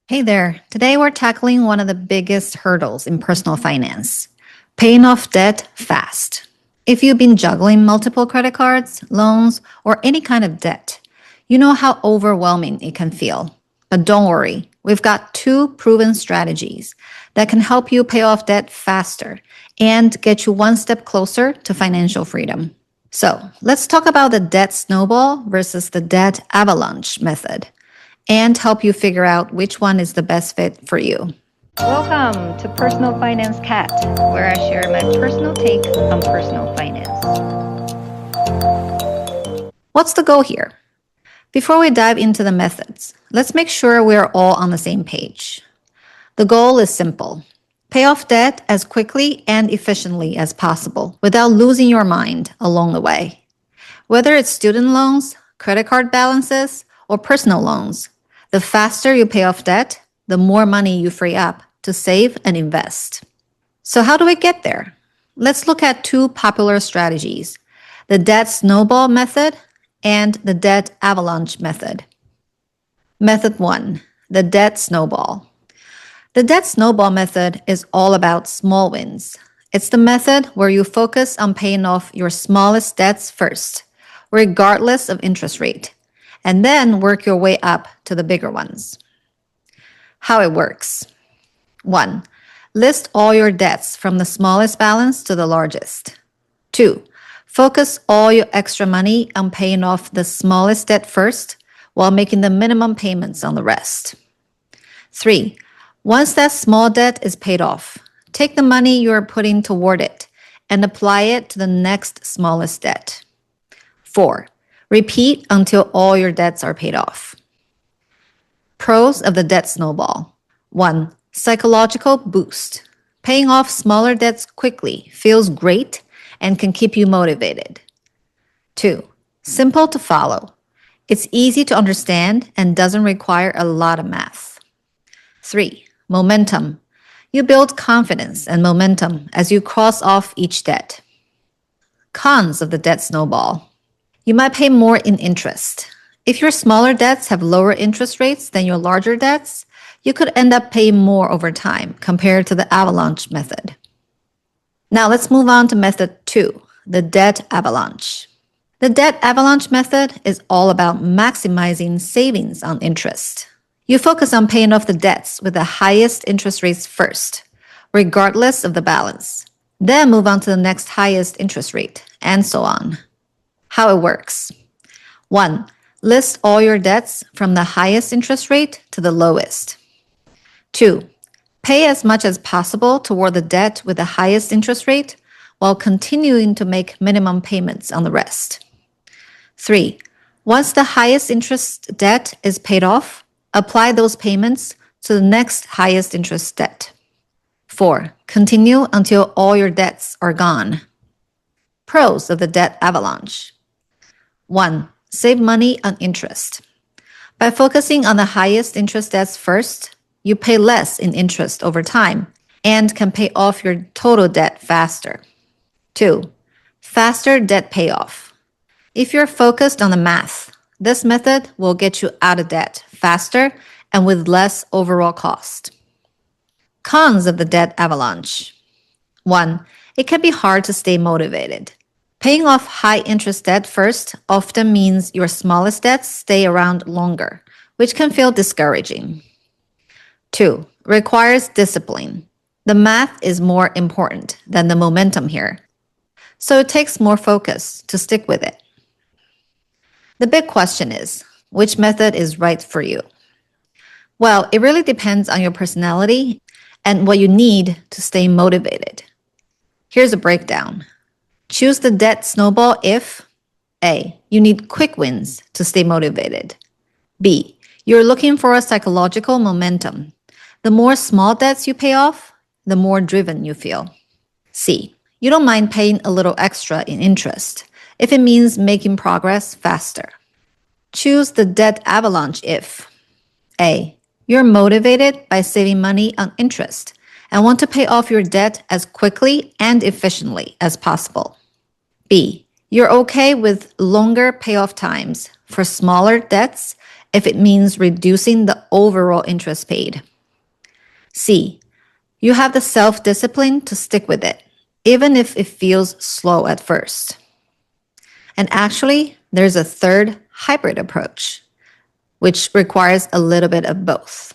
Hey there. Today we're tackling one of the biggest hurdles in personal finance, paying off debt fast. If you've been juggling multiple credit cards, loans, or any kind of debt, you know how overwhelming it can feel. But don't worry, we've got two proven strategies that can help you pay off debt faster and get you one step closer to financial freedom. So let's talk about the debt snowball versus the debt avalanche method and help you figure out which one is the best fit for you. Welcome to Personal Finance Cat, where I share my personal take on personal finance. What's the goal here? Before we dive into the methods, let's make sure we're all on the same page. The goal is simple. Pay off debt as quickly and efficiently as possible without losing your mind along the way. Whether it's student loans, credit card balances, or personal loans, the faster you pay off debt, the more money you free up to save and invest. So how do we get there? Let's look at two popular strategies, the Debt Snowball Method and the Debt Avalanche Method. Method 1, the Debt Snowball. The Debt Snowball Method is all about small wins. It's the method where you focus on paying off your smallest debts first, regardless of interest rate, and then work your way up to the bigger ones. How it works. 1. List all your debts from the smallest balance to the largest. 2. Focus all your extra money on paying off the smallest debt first while making the minimum payments on the rest. 3. Once that small debt is paid off, take the money you are putting toward it and apply it to the next smallest debt. 4. Repeat until all your debts are paid off. Pros of the debt snowball. 1. Psychological boost. Paying off smaller debts quickly feels great and can keep you motivated. 2. Simple to follow. It's easy to understand and doesn't require a lot of math. 3. Momentum. You build confidence and momentum as you cross off each debt. Cons of the debt snowball. You might pay more in interest. If your smaller debts have lower interest rates than your larger debts, you could end up paying more over time compared to the avalanche method. Now let's move on to method 2, the debt avalanche. The debt avalanche method is all about maximizing savings on interest. You focus on paying off the debts with the highest interest rates first, regardless of the balance. Then move on to the next highest interest rate, and so on. How it works. 1. List all your debts from the highest interest rate to the lowest. 2. Pay as much as possible toward the debt with the highest interest rate while continuing to make minimum payments on the rest. 3. Once the highest interest debt is paid off, apply those payments to the next highest interest debt. 4. Continue until all your debts are gone. Pros of the debt avalanche. 1. Save money on interest. By focusing on the highest interest debts first, you pay less in interest over time and can pay off your total debt faster. 2. Faster debt payoff. If you're focused on the math, this method will get you out of debt faster and with less overall cost. Cons of the debt avalanche. 1. It can be hard to stay motivated. Paying off high-interest debt first often means your smallest debts stay around longer, which can feel discouraging. 2. Requires discipline. The math is more important than the momentum here, so it takes more focus to stick with it. The big question is, which method is right for you? Well, it really depends on your personality and what you need to stay motivated. Here's a breakdown. Choose the debt snowball if A. You need quick wins to stay motivated. B. You're looking for a psychological momentum. The more small debts you pay off, the more driven you feel. C. You don't mind paying a little extra in interest if it means making progress faster. Choose the debt avalanche if A. You're motivated by saving money on interest and want to pay off your debt as quickly and efficiently as possible. B. You're okay with longer payoff times for smaller debts if it means reducing the overall interest paid. C, you have the self-discipline to stick with it, even if it feels slow at first. And actually, there's a third hybrid approach, which requires a little bit of both.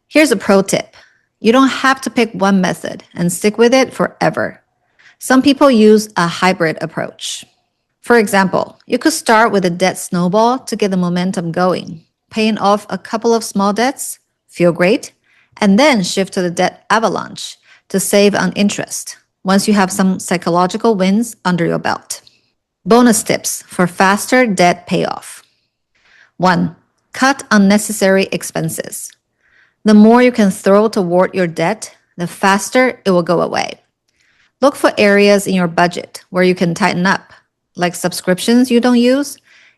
Here's a pro tip. You don't have to pick one method and stick with it forever. Some people use a hybrid approach. For example, you could start with a debt snowball to get the momentum going, paying off a couple of small debts, feel great, and then shift to the debt avalanche to save on interest once you have some psychological wins under your belt. Bonus tips for faster debt payoff. 1. Cut unnecessary expenses. The more you can throw toward your debt, the faster it will go away. Look for areas in your budget where you can tighten up, like subscriptions you don't use,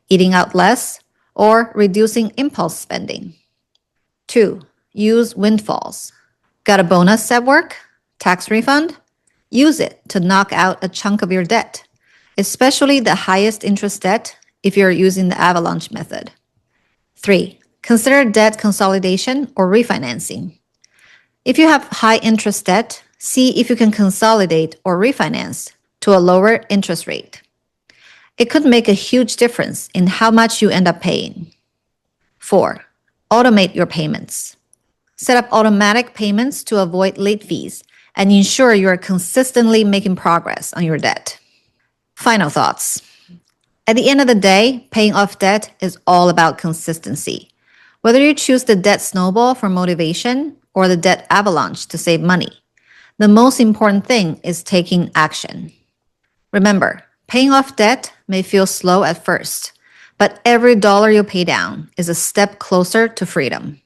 eating out less, or reducing impulse spending. 2. Use windfalls. Got a bonus at work? Tax refund? Use it to knock out a chunk of your debt, especially the highest interest debt if you're using the Avalanche method. 3. Consider debt consolidation or refinancing. If you have high interest debt, see if you can consolidate or refinance to a lower interest rate. It could make a huge difference in how much you end up paying. 4. Automate your payments. Set up automatic payments to avoid late fees and ensure you are consistently making progress on your debt. Final thoughts. At the end of the day, paying off debt is all about consistency. Whether you choose the debt snowball for motivation or the debt avalanche to save money, the most important thing is taking action. Remember, paying off debt may feel slow at first, but every dollar you pay down is a step closer to freedom.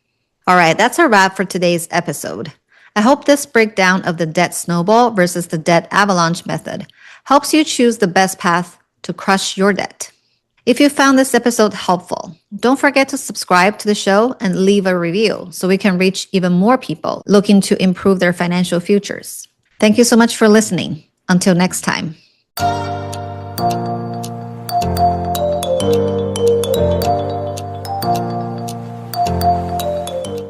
All right, that's a wrap for today's episode. I hope this breakdown of the debt snowball versus the debt avalanche method helps you choose the best path to crush your debt. If you found this episode helpful, don't forget to subscribe to the show and leave a review so we can reach even more people looking to improve their financial futures. Thank you so much for listening. Until next time.